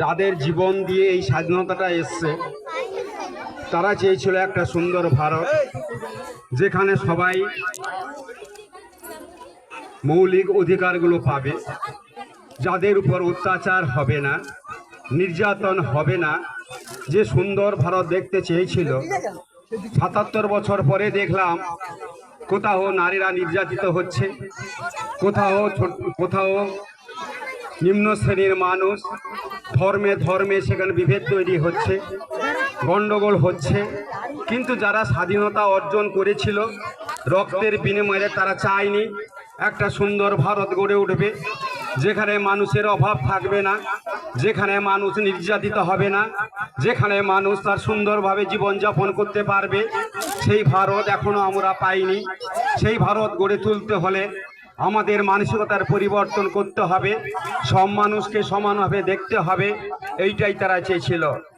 যাদের জীবন দিয়ে এই স্বাধীনতাটা এসছে, তারা চেয়েছিল একটা সুন্দর ভারত, যেখানে সবাই মৌলিক অধিকারগুলো পাবে, যাদের উপর অত্যাচার হবে না, নির্যাতন হবে না। যে সুন্দর ভারত দেখতে চেয়েছিল, ৭৭ বছর পরে দেখলাম কোথাও নারীরা নির্যাতিত হচ্ছে, কোথাও নিম্ন শ্রেণীর মানুষ ধর্মে ধর্মে সেখানে বিভেদ তৈরি হচ্ছে, গণ্ডগোল হচ্ছে। কিন্তু যারা স্বাধীনতা অর্জন করেছিল রক্তের বিনিময়ে, তারা চায়নি একটা সুন্দর ভারত গড়ে উঠবে, যেখানে মানুষের অভাব থাকবে না, যেখানে মানুষ নির্যাতিত হবে না, যেখানে মানুষ তার সুন্দরভাবে জীবনযাপন করতে পারবে। সেই ভারত এখনো আমরা পাইনি। সেই ভারত গড়ে তুলতে হলে আমাদের মানসিকতার পরিবর্তন করতে হবে, সব মানুষকে সমানভাবে দেখতে হবে। এইটাই তারা চেয়েছিল।